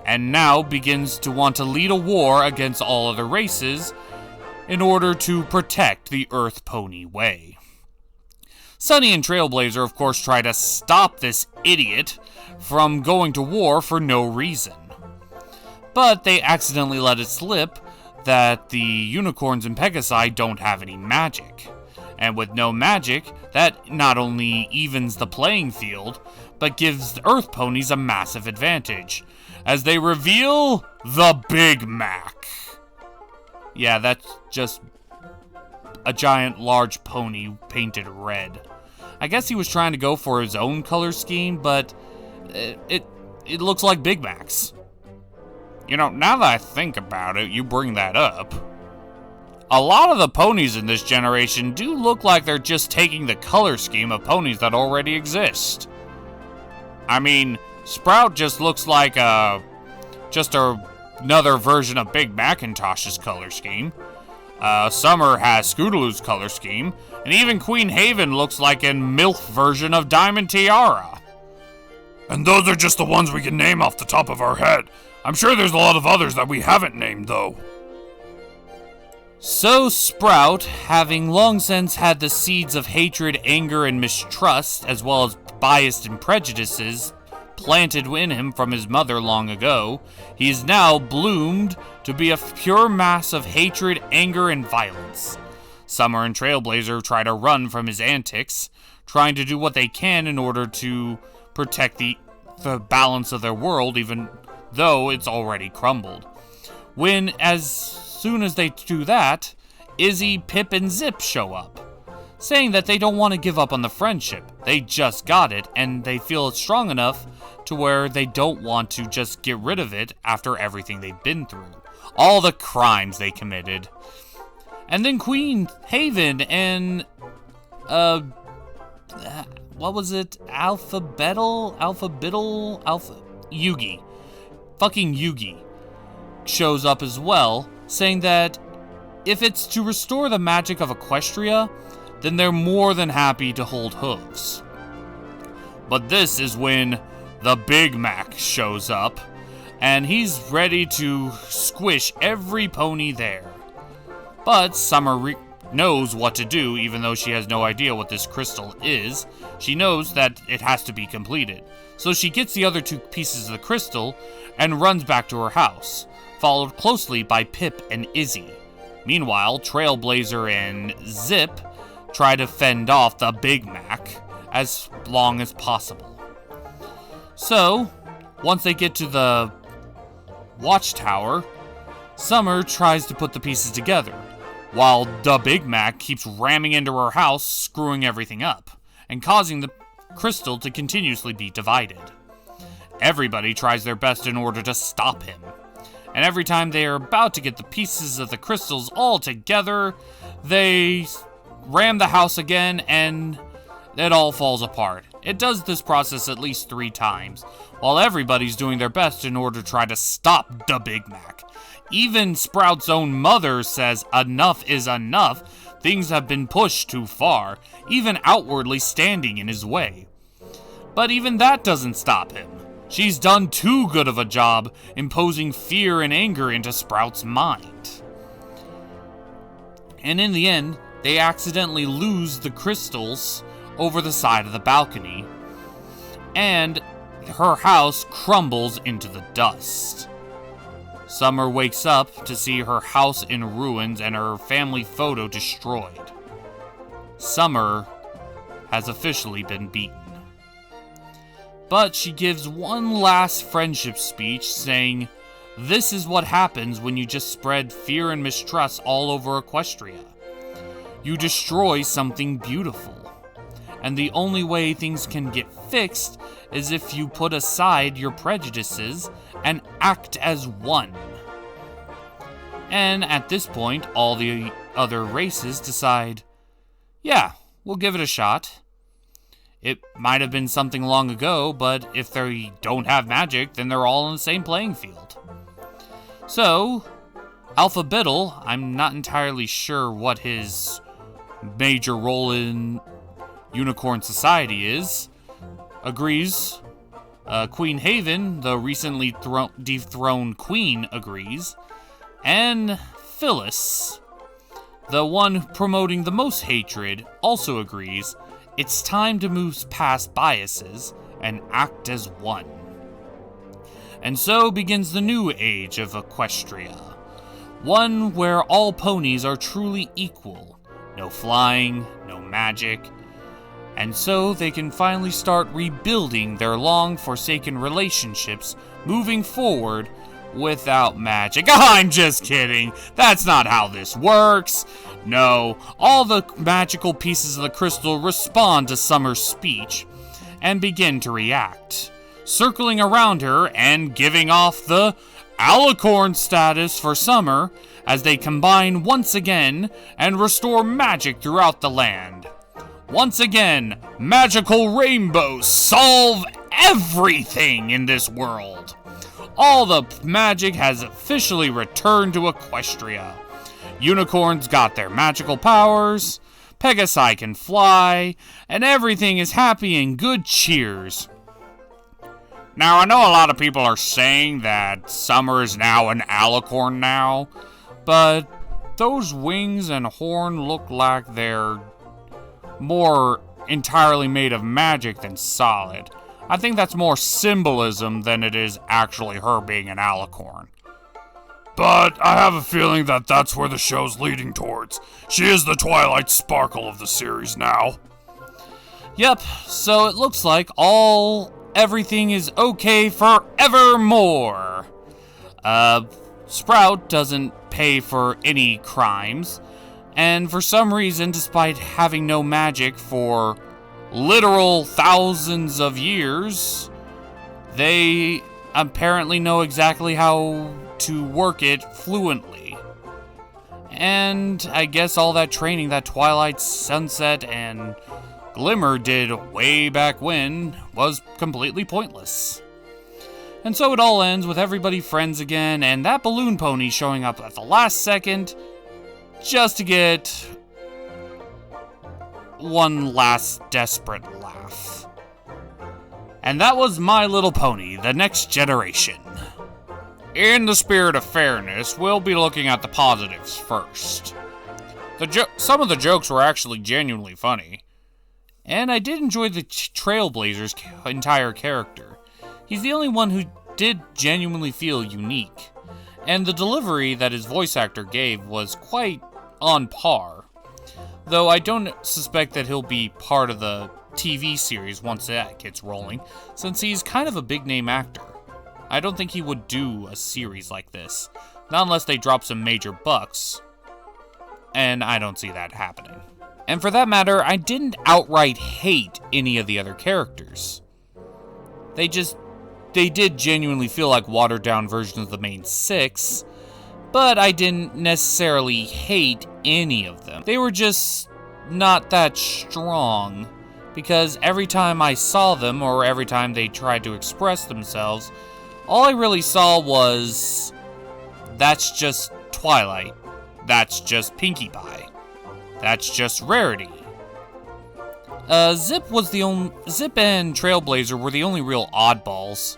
And now begins to want to lead a war against all other races in order to protect the Earth Pony Way. Sunny and Trailblazer, of course, try to stop this idiot from going to war for no reason. But they accidentally let it slip that the unicorns and Pegasi don't have any magic. And with no magic, that not only evens the playing field, but gives the Earth ponies a massive advantage, as they reveal the Big Mac. Yeah, that's just a giant large pony painted red. I guess he was trying to go for his own color scheme, but it looks like Big Macs. You know, now that I think about it, you bring that up. A lot of the ponies in this generation do look like they're just taking the color scheme of ponies that already exist. I mean, Sprout just looks like another version of Big Macintosh's color scheme. Summer has Scootaloo's color scheme, and even Queen Haven looks like a MILF version of Diamond Tiara. And those are just the ones we can name off the top of our head. I'm sure there's a lot of others that we haven't named, though. So Sprout, having long since had the seeds of hatred, anger, and mistrust, as well as bias and prejudices, planted in him from his mother long ago, he is now bloomed to be a pure mass of hatred, anger, and violence. Summer and Trailblazer try to run from his antics, trying to do what they can in order to protect the balance of their world, even though it's already crumbled. As soon as they do that, Izzy, Pip, and Zip show up, saying that they don't want to give up on the friendship. They just got it, and they feel it's strong enough to where they don't want to just get rid of it after everything they've been through. All the crimes they committed. And then Queen Haven and, what was it? Yugi. Fucking Yugi shows up as well, saying that if it's to restore the magic of Equestria, then they're more than happy to hold hooves. But this is when the Big Mac shows up, and he's ready to squish every pony there. But Summer knows what to do, even though she has no idea what this crystal is. She knows that it has to be completed. So she gets the other two pieces of the crystal and runs back to her house, followed closely by Pip and Izzy. Meanwhile, Trailblazer and Zip try to fend off the Big Mac as long as possible. So, once they get to the watchtower, Summer tries to put the pieces together, while the Big Mac keeps ramming into her house, screwing everything up, and causing the crystal to continuously be divided. Everybody tries their best in order to stop him, and every time they are about to get the pieces of the crystals all together, they ram the house again, and it all falls apart. It does this process at least 3 times, while everybody's doing their best in order to try to stop the Big Mac. Even Sprout's own mother says enough is enough, things have been pushed too far, even outwardly standing in his way. But even that doesn't stop him. She's done too good of a job imposing fear and anger into Sprout's mind. And in the end, they accidentally lose the crystals over the side of the balcony, and her house crumbles into the dust. Summer wakes up to see her house in ruins and her family photo destroyed. Summer has officially been beaten. But she gives one last friendship speech saying, "This is what happens when you just spread fear and mistrust all over Equestria. You destroy something beautiful. And the only way things can get fixed is if you put aside your prejudices and act as one." And at this point, all the other races decide, yeah, we'll give it a shot. It might have been something long ago, but if they don't have magic, then they're all on the same playing field. So, Alphabeetle, I'm not entirely sure what his major role in Unicorn Society is, agrees. Queen Haven, the recently dethroned queen, agrees. And Phyllis, the one promoting the most hatred, also agrees. It's time to move past biases and act as one. And so begins the new age of Equestria. One where all ponies are truly equal. No flying, no magic. And so they can finally start rebuilding their long-forsaken relationships, moving forward without magic. I'm just kidding. That's not how this works. No, all the magical pieces of the crystal respond to Summer's speech and begin to react, circling around her and giving off the Alicorn status for Summer as they combine once again and restore magic throughout the land. Once again, magical rainbows solve everything in this world. all the magic has officially returned to Equestria. Unicorns got their magical powers, Pegasi can fly, and everything is happy and good cheers. Now, I know a lot of people are saying that Summer is now an alicorn now, but those wings and horn look like they're more entirely made of magic than solid. I think that's more symbolism than it is actually her being an alicorn. But I have a feeling that that's where the show's leading towards. She is the Twilight Sparkle of the series now. Yep, so it looks like everything is okay forevermore. Sprout doesn't pay for any crimes, and for some reason, despite having no magic for literal thousands of years, they apparently know exactly how to work it fluently. And I guess all that training that Twilight, Sunset, and Glimmer did way back when was completely pointless. And so it all ends with everybody friends again, and that balloon pony showing up at the last second just to get one last desperate laugh. And that was My Little Pony, The Next Generation. In the spirit of fairness, we'll be looking at the positives first. Some of the jokes were actually genuinely funny. And I did enjoy the Trailblazer's entire character. He's the only one who did genuinely feel unique. And the delivery that his voice actor gave was quite on par. Though I don't suspect that he'll be part of the TV series once that gets rolling, since he's kind of a big name actor. I don't think he would do a series like this, not unless they drop some major bucks. And I don't see that happening. And for that matter, I didn't outright hate any of the other characters. They did genuinely feel like watered down versions of the main six, but I didn't necessarily hate any of them. They were just not that strong, because every time I saw them, or every time they tried to express themselves, all I really saw was, that's just Twilight, that's just Pinkie Pie, that's just Rarity. Zip and Trailblazer were the only real oddballs,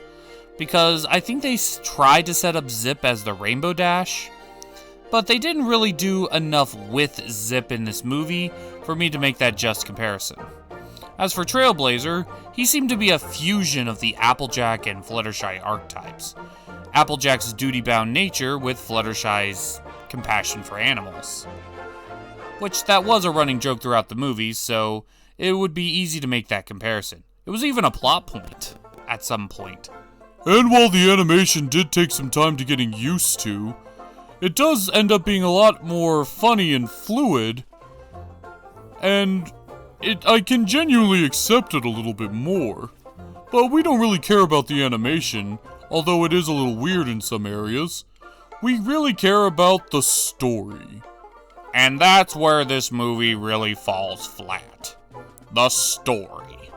because I think they tried to set up Zip as the Rainbow Dash, but they didn't really do enough with Zip in this movie for me to make that just comparison. As for Trailblazer, he seemed to be a fusion of the Applejack and Fluttershy archetypes. Applejack's duty-bound nature with Fluttershy's compassion for animals. Which that was a running joke throughout the movie, so it would be easy to make that comparison. It was even a plot point at some point. And while the animation did take some time to getting used to, it does end up being a lot more funny and fluid, and I can genuinely accept it a little bit more. But we don't really care about the animation, although it is a little weird in some areas. We really care about the story. And that's where this movie really falls flat. The story.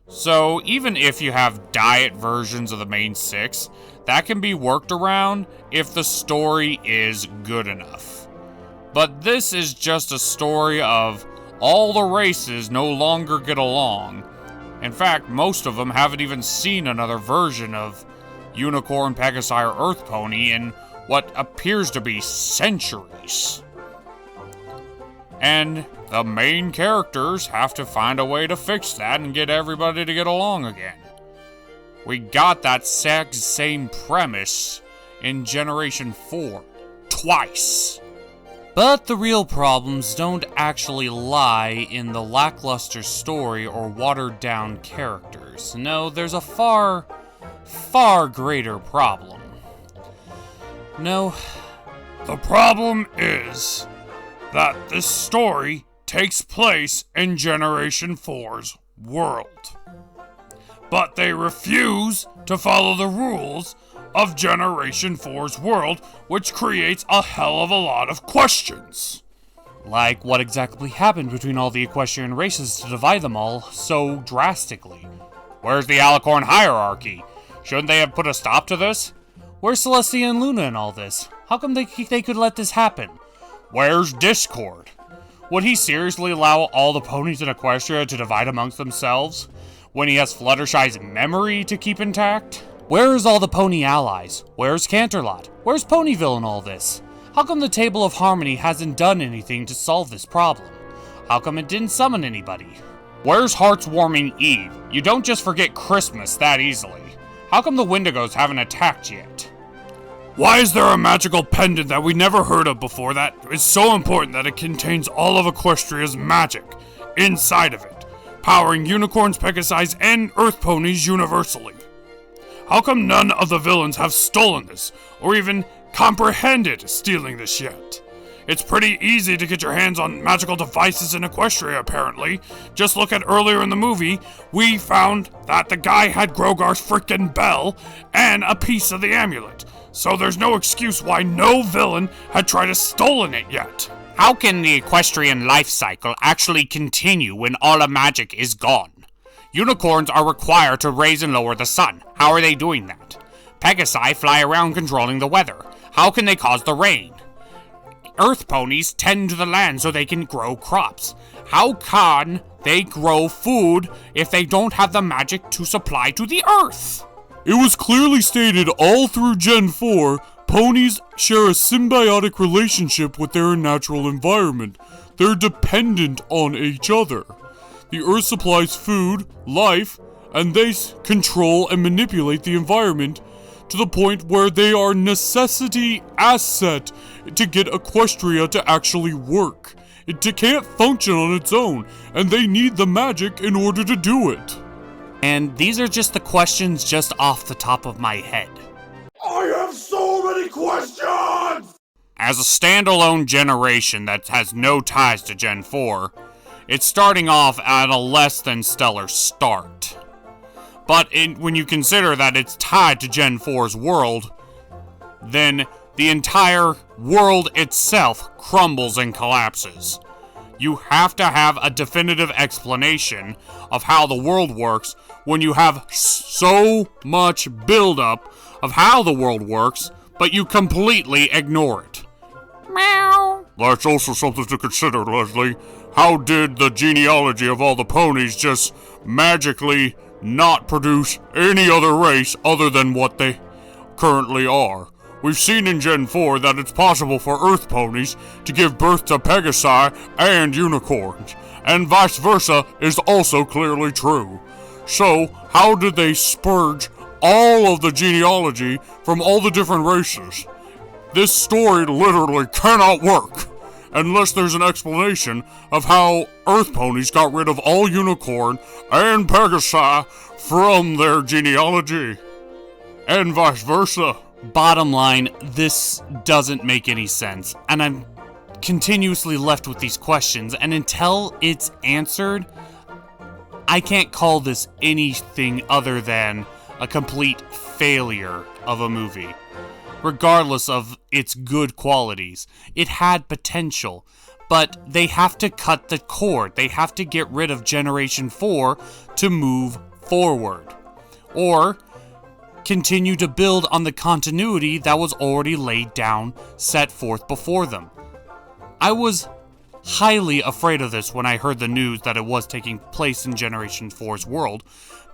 So, even if you have diet versions of the main six, that can be worked around if the story is good enough. But this is just a story of all the races no longer get along. In fact, most of them haven't even seen another version of Unicorn, Pegasi, or Earth Pony in what appears to be centuries. And the main characters have to find a way to fix that and get everybody to get along again. We got that same premise in Generation 4 twice. But the real problems don't actually lie in the lackluster story or watered-down characters. No, there's a far, far greater problem. No. The problem is that this story takes place in Generation 4's world. But they refuse to follow the rules of Generation 4's world, which creates a hell of a lot of questions. Like what exactly happened between all the equestrian races to divide them all so drastically? Where's the alicorn hierarchy? Shouldn't they have put a stop to this? Where's Celestia and Luna in all this? How come they could let this happen? Where's Discord? Would he seriously allow all the ponies in Equestria to divide amongst themselves when he has Fluttershy's memory to keep intact? Where's all the pony allies? Where's Canterlot? Where's Ponyville in all this? How come the Table of Harmony hasn't done anything to solve this problem? How come it didn't summon anybody? Where's Heartswarming Eve? You don't just forget Christmas that easily. How come the Wendigos haven't attacked yet? Why is there a magical pendant that we never heard of before that is so important that it contains all of Equestria's magic inside of it, powering unicorns, Pegasi, and earth ponies universally? How come none of the villains have stolen this, or even comprehended stealing this yet? It's pretty easy to get your hands on magical devices in Equestria, apparently. Just look at earlier in the movie, we found that the guy had Grogar's frickin' bell and a piece of the amulet. So there's no excuse why no villain had tried to stolen it yet. How can the equestrian life cycle actually continue when all the magic is gone? Unicorns are required to raise and lower the sun. How are they doing that? Pegasi fly around controlling the weather. How can they cause the rain? Earth ponies tend to the land so they can grow crops. How can they grow food if they don't have the magic to supply to the earth? It was clearly stated all through Gen 4, ponies share a symbiotic relationship with their natural environment. They're dependent on each other. The earth supplies food, life, and they control and manipulate the environment to the point where they are necessity asset to get Equestria to actually work. It can't function on its own, and they need the magic in order to do it. And these are just the questions just off the top of my head. I have so many questions! As a standalone generation that has no ties to Gen 4, it's starting off at a less than stellar start. But when you consider that it's tied to Gen 4's world, then the entire world itself crumbles and collapses. You have to have a definitive explanation of how the world works when you have so much buildup of how the world works, but you completely ignore it. Meow. That's also something to consider, Leslie. How did the genealogy of all the ponies just magically not produce any other race other than what they currently are? We've seen in Gen 4 that it's possible for Earth ponies to give birth to Pegasi and unicorns, and vice versa is also clearly true. So, how did they spurge all of the genealogy from all the different races? This story literally cannot work unless there's an explanation of how Earth ponies got rid of all unicorn and Pegasi from their genealogy, and vice versa. Bottom line, this doesn't make any sense, and I'm continuously left with these questions, and until it's answered, I can't call this anything other than a complete failure of a movie. Regardless of its good qualities, it had potential, but they have to cut the cord. They have to get rid of Generation 4 to move forward, or continue to build on the continuity that was already laid down, set forth before them. I was highly afraid of this when I heard the news that it was taking place in Generation 4's world,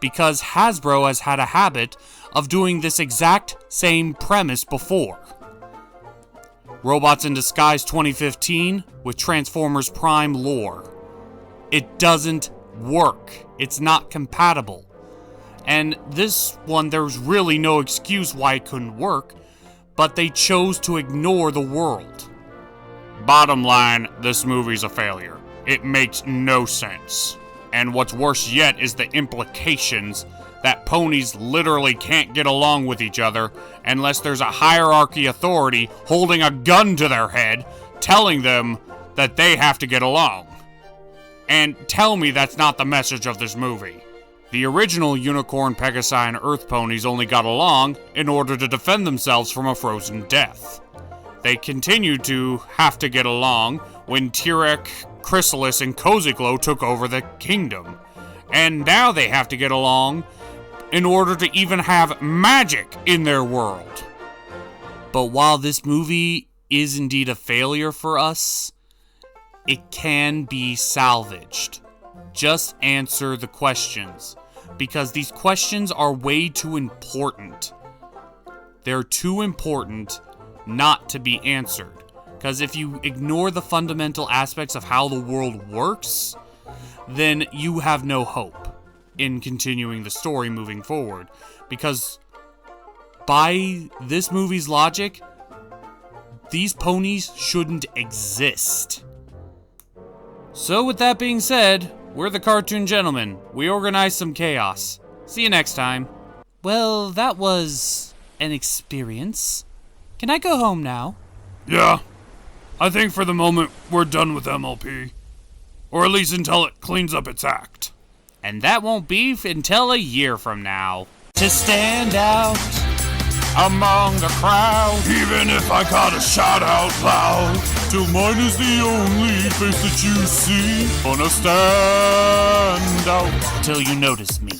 because Hasbro has had a habit of doing this exact same premise before. Robots in Disguise 2015 with Transformers Prime lore. It doesn't work. It's not compatible. And this one, there's really no excuse why it couldn't work, but they chose to ignore the world. Bottom line, this movie's a failure. It makes no sense. And what's worse yet is the implications that ponies literally can't get along with each other unless there's a hierarchy authority holding a gun to their head telling them that they have to get along. And tell me that's not the message of this movie. The original Unicorn, Pegasi, and Earth ponies only got along in order to defend themselves from a frozen death. They continued to have to get along when Tirek, Chrysalis, and Cozy Glow took over the kingdom. And now they have to get along in order to even have magic in their world. But while this movie is indeed a failure for us, it can be salvaged. Just answer the questions, because these questions are way too important. They're too important not to be answered. Because if you ignore the fundamental aspects of how the world works, then you have no hope in continuing the story moving forward. Because by this movie's logic, these ponies shouldn't exist. So with that being said, we're the Cartoon Gentlemen. We organize some chaos. See you next time. Well, that was an experience. Can I go home now? Yeah. I think for the moment, we're done with MLP. Or at least until it cleans up its act. And that won't be until a year from now. To stand out among the crowd. Even if I gotta shout out loud. Till mine is the only face that you see. Gonna stand out. Till you notice me.